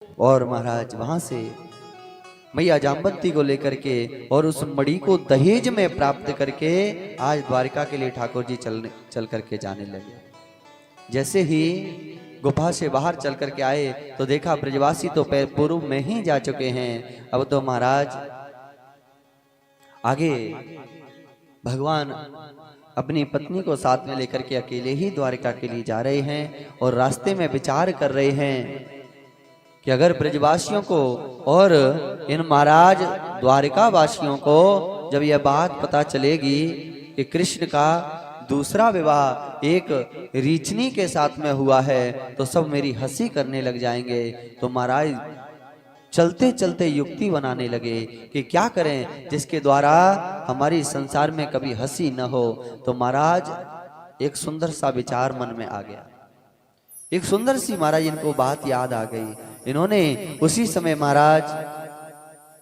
और महाराज वहां से मैया जाम्बवती को लेकर के और उस मणि को दहेज में प्राप्त करके आज द्वारिका के लिए ठाकुर जी चल करके जाने लगे। जैसे ही गुफा से बाहर चल करके आए तो देखा ब्रजवासी तो पूर्व में ही जा चुके हैं। अब तो महाराज आगे भगवान अपनी पत्नी को साथ में लेकर के अकेले ही द्वारिका के लिए जा रहे हैं और रास्ते में विचार कर रहे हैं कि अगर ब्रजवासियों को और इन महाराज द्वारिका वासियों को जब यह बात पता चलेगी कि कृष्ण का दूसरा विवाह एक रीचनी के साथ में हुआ है तो सब मेरी हंसी करने लग जाएंगे। तो महाराज चलते चलते युक्ति बनाने लगे कि क्या करें जिसके द्वारा हमारी संसार में कभी हंसी न हो। तो महाराज एक सुंदर सा विचार मन में आ गया, एक सुंदर सी महाराज इनको बात याद आ गई। इन्होंने उसी समय महाराज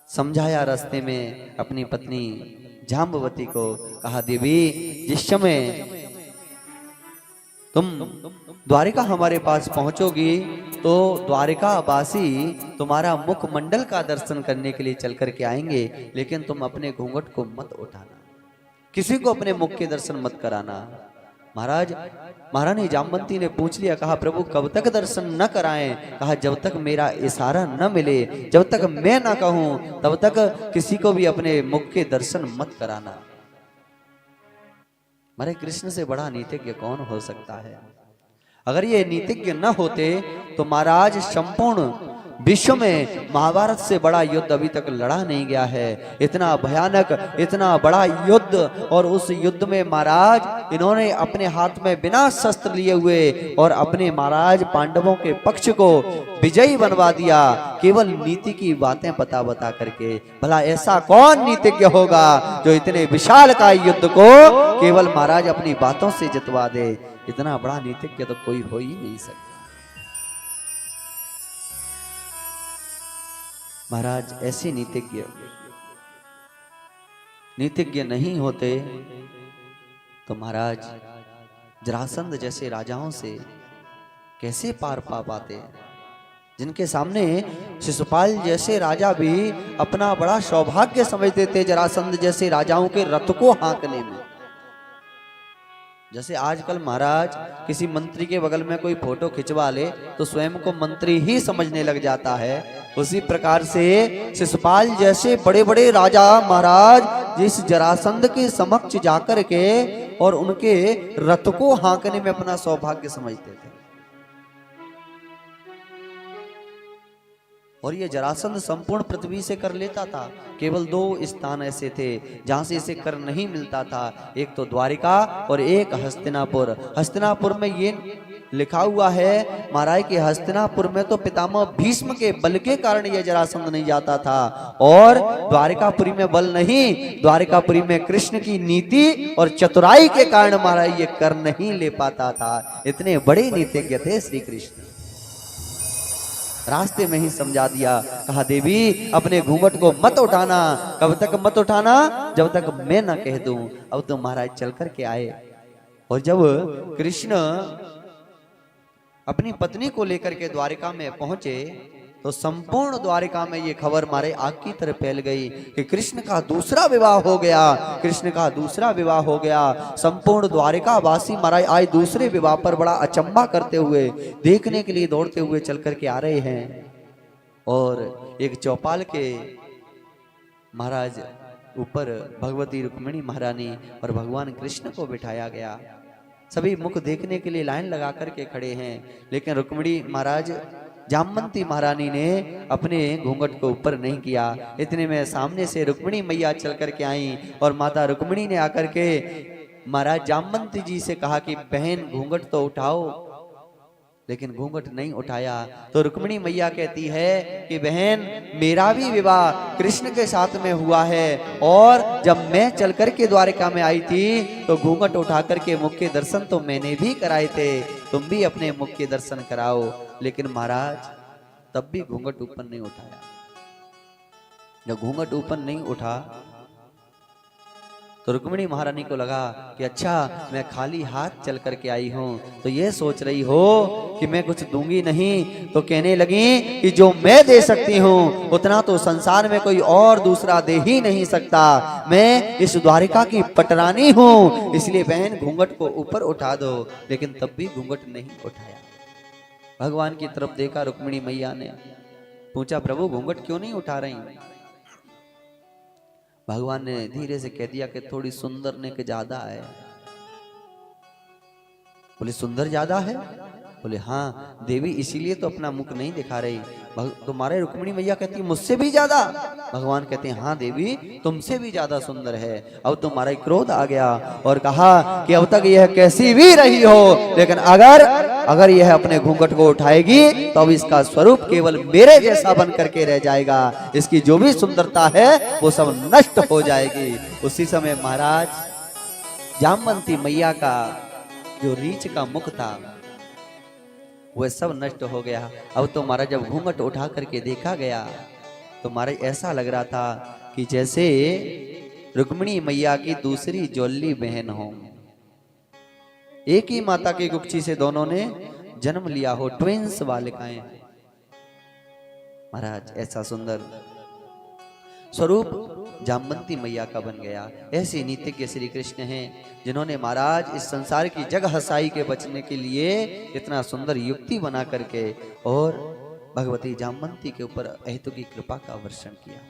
समझाया रास्ते में अपनी पत्नी जाम्बवती को, कहा देवी जिस समय तुम द्वारिका हमारे पास पहुंचोगी तो द्वारिका वासी तुम्हारा मुख मंडल का दर्शन करने के लिए चल करके आएंगे, लेकिन तुम अपने घूंघट को मत उठाना, किसी को अपने मुख के दर्शन मत कराना। महाराज महारानी जाम्बवती ने पूछ लिया, कहा प्रभु कब तक दर्शन न कराएं? कहा जब तक मेरा इशारा न मिले, जब तक मैं ना कहूं तब तक किसी को भी अपने मुख के दर्शन मत कराना। हमारे कृष्ण से बड़ा नीतिज्ञ कौन हो सकता है? अगर ये नीतिज्ञ न होते तो महाराज संपूर्ण विश्व में महाभारत से बड़ा युद्ध अभी तक लड़ा नहीं गया है। इतना भयानक इतना बड़ा युद्ध, और उस युद्ध में महाराज इन्होंने अपने हाथ में बिना शस्त्र लिए हुए और अपने महाराज पांडवों के पक्ष को विजयी बनवा दिया, केवल नीति की बातें बता बता करके। भला ऐसा कौन नीतिज्ञ होगा जो इतने विशाल का युद्ध को केवल महाराज अपनी बातों से जितवा दे? इतना बड़ा नीतिज्ञ तो कोई हो ही नहीं सकता। महाराज ऐसे नीतिज्ञ नहीं होते तो महाराज जरासंध जैसे राजाओं से कैसे पार पा पाते, जिनके सामने शिशुपाल जैसे राजा भी अपना बड़ा सौभाग्य समझते थे जरासंध जैसे राजाओं के रथ को हाँकने में। जैसे आजकल महाराज किसी मंत्री के बगल में कोई फोटो खिंचवा ले तो स्वयं को मंत्री ही समझने लग जाता है, उसी प्रकार से शिशुपाल जैसे बड़े बड़े राजा महाराज जिस जरासंध के समक्ष जाकर के और उनके रथ को हाँकने में अपना सौभाग्य समझते थे। और ये जरासंध संपूर्ण पृथ्वी से कर लेता था, केवल 2 स्थान ऐसे थे जहां से इसे कर नहीं मिलता था, एक तो द्वारिका और एक हस्तिनापुर। हस्तिनापुर में ये लिखा हुआ है महाराज कि हस्तिनापुर में तो पितामह भीष्म के बल के कारण यह जरासंध नहीं जाता था, और द्वारिकापुरी में बल नहीं, द्वारिकापुरी में कृष्ण की नीति और चतुराई के कारण महाराज ये कर नहीं ले पाता था। इतने बड़े नीतिज्ञ थे श्री कृष्ण। रास्ते में ही समझा दिया, कहा देवी अपने घूंघट को मत उठाना। कब तक मत उठाना? जब तक मैं ना कह दूं। अब तो महाराज चल करके आए, और जब कृष्ण अपनी पत्नी को लेकर के द्वारिका में पहुंचे तो संपूर्ण द्वारिका में ये खबर मारे आग की तरह फैल गई कि कृष्ण का दूसरा विवाह हो गया, कृष्ण का दूसरा विवाह हो गया। संपूर्ण द्वारिका वासी महाराज आज दूसरे विवाह पर बड़ा अचंभा करते हुए देखने के लिए दौड़ते हुए चल करके आ रहे हैं। और एक चौपाल के महाराज ऊपर भगवती रुक्मिणी महारानी और भगवान कृष्ण को बिठाया गया। सभी मुख देखने के लिए लाइन लगा करके खड़े हैं, लेकिन रुक्मिणी महाराज जाम्बवती महारानी ने अपने घूंघट को ऊपर नहीं किया। इतने में सामने से रुक्मिणी मैया चल करके आई और माता रुक्मिणी ने आकर के महाराज जाम्बवती जी से कहा कि बहन घूंघट तो उठाओ, लेकिन घूंघट नहीं उठाया। तो रुक्मिणी मैया कहती है कि बहन मेरा भी विवाह कृष्ण के साथ में हुआ है, और जब मैं चल करके द्वारिका में आई थी तो घूंघट उठा करके मुख के दर्शन तो मैंने भी कराए थे, तुम भी अपने मुख के दर्शन कराओ। लेकिन महाराज तब भी घूंघट ऊपर नहीं उठाया। जब घूंघट ऊपर नहीं उठा तो रुक्मिणी महारानी को लगा कि अच्छा मैं खाली हाथ चल करके आई हूँ, तो ये सोच रही हो कि मैं कुछ दूंगी नहीं। तो कहने लगी कि जो मैं दे सकती हूँ उतना तो संसार में कोई और दूसरा दे ही नहीं सकता। मैं इस द्वारिका की पटरानी हूँ, इसलिए बहन घूंघट को ऊपर उठा दो। लेकिन तब भी घूंघट नहीं उठाया। भगवान की तरफ देखा रुक्मिणी मैया ने, पूछा प्रभु घूंघट क्यों नहीं उठा रही? भगवान ने धीरे से कह दिया कि थोड़ी सुंदर ने के ज्यादा है। बोले सुंदर ज्यादा है? बोले हाँ देवी इसीलिए तो अपना मुख नहीं दिखा रही। तुम्हारे रुक्मिणी मैया कहती मुझसे भी ज्यादा? भगवान कहते हैं हाँ देवी तुमसे भी ज्यादा सुंदर है। अब तुम्हारा क्रोध आ गया और कहा कि अब तक यह कैसी भी रही हो, लेकिन अगर यह अपने घूंघट को उठाएगी तो अब इसका स्वरूप केवल मेरे जैसा बन करके रह जाएगा। इसकी जो भी सुंदरता है वो सब नष्ट हो जाएगी। उसी समय महाराज जामवंती मैया का जो रीछ का मुख था वह सब नष्ट हो गया। अब तो महाराज जब घूंघट उठा करके देखा गया तो महाराज ऐसा लग रहा था कि जैसे रुक्मिणी मैया की दूसरी जोली बहन हो। एक ही माता की कुक्षी से दोनों ने जन्म लिया हो, ट्विंस बालिकाएं। महाराज ऐसा सुंदर स्वरूप जामवंती मैया का बन गया। ऐसे नीतिज्ञ श्री कृष्ण हैं जिन्होंने महाराज इस संसार की जग हसाई के बचने के लिए इतना सुंदर युक्ति बना करके और भगवती जामवंती के ऊपर अहेतु की कृपा का वर्षण किया।